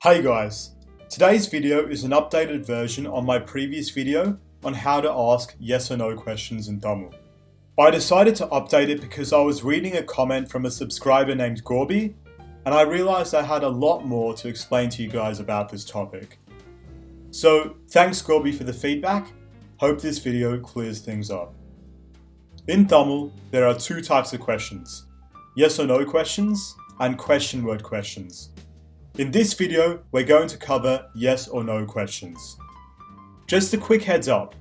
Hey guys, today's video is an updated version on my previous video on how to ask yes or no questions in Tamil. I decided to update it because I was reading a comment from a subscriber named Gobi and I realized I had a lot more to explain to you guys about this topic. So thanks Gobi for the feedback, hope this video clears things up. In Tamil, there are two types of questions, yes or no questions and question word questions. In this video, we're going to cover yes or no questions. Just a quick heads up,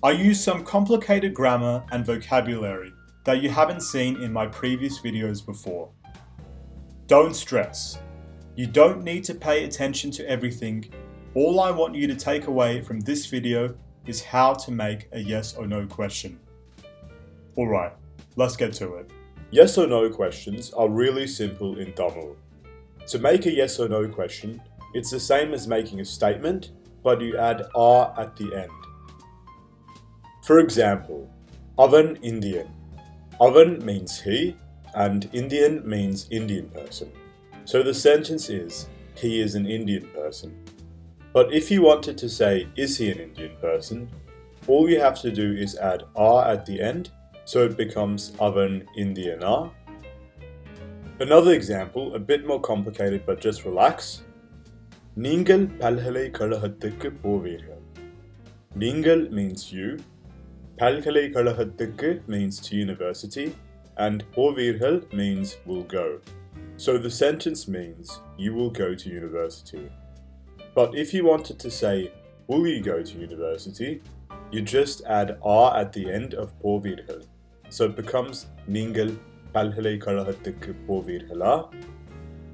I use some complicated grammar and vocabulary that you haven't seen in my previous videos before. Don't stress. You don't need to pay attention to everything. All I want you to take away from this video is how to make a yes or no question. Alright, let's get to it. Yes or no questions are really simple in Tamil. To make a yes or no question, it's the same as making a statement, but you add "are" at the end. For example, Avan Indian. Avan means he, and Indian means Indian person. So the sentence is, he is an Indian person. But if you wanted to say, is he an Indian person, all you have to do is add "are" at the end, so it becomes Avan Indiana. Another example, a bit more complicated but just relax. Ningal palhalaikalagathukku poveergal. Ningal means you, palhalaikalagathukku means to university, and poveergal means will go. So the sentence means you will go to university. But if you wanted to say, will you go to university, you just add "are" at the end of poveergal. So it becomes Ningal palhalaikalagathukku poveergala.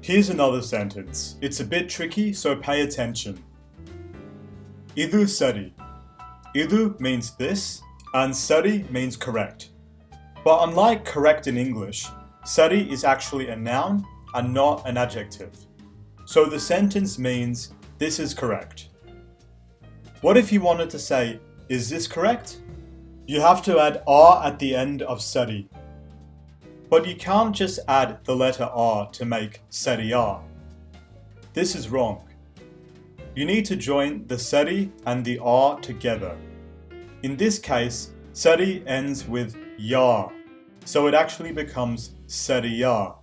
Here's another sentence. It's a bit tricky, so pay attention. Idu sari. Idu means this, and sari means correct. But unlike correct in English, sari is actually a noun and not an adjective. So the sentence means this is correct. What if you wanted to say, is this correct? You have to add "are" at the end of sari. But you can't just add the letter R to make sariya. This is wrong. You need to join the sari and the R together. In this case, sari ends with ya, so it actually becomes sariya.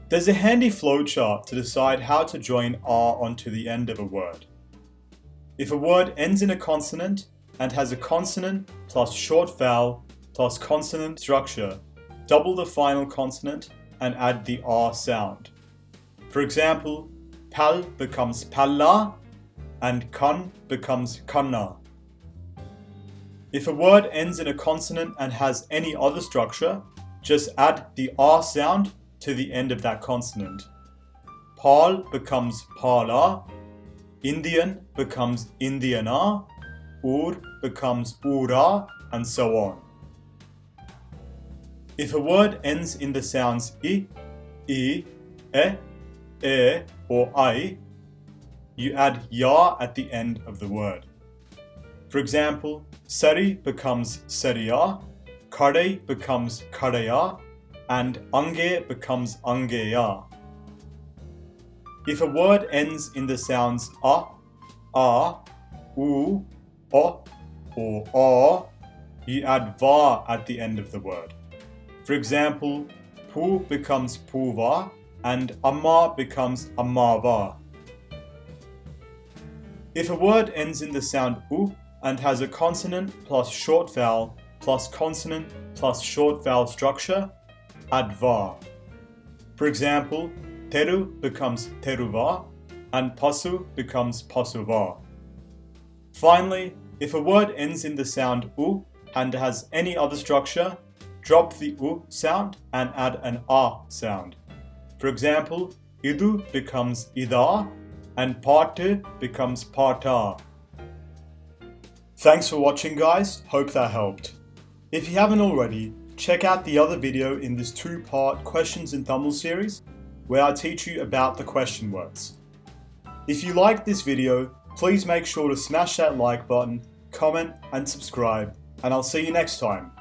There's a handy flowchart to decide how to join R onto the end of a word. If a word ends in a consonant and has a consonant plus short vowel plus consonant structure, double the final consonant and add the R sound. For example, pal becomes palla and kan becomes kanna. If a word ends in a consonant and has any other structure, just add the R sound to the end of that consonant. Pal becomes pala, Indian becomes Indiana, ur becomes ura, and so on. If a word ends in the sounds I, e, or I, you add ya at the end of the word. For example, sari becomes sariya, kare becomes karaya, and ange becomes angeya. If a word ends in the sounds a, u, o, or a, you add va at the end of the word. For example, pu becomes puva and amma becomes ammava. If a word ends in the sound u and has a consonant plus short vowel plus consonant plus short vowel structure, add va. For example, teru becomes teruva and pasu becomes pasuva. Finally, if a word ends in the sound u and has any other structure, drop the U sound and add an A sound. For example, Idu becomes Ida and Partu becomes Parta. Thanks for watching guys, hope that helped. If you haven't already, check out the other video in this two-part Questions in Tamil series where I teach you about the question words. If you liked this video, please make sure to smash that like button, comment and subscribe, and I'll see you next time.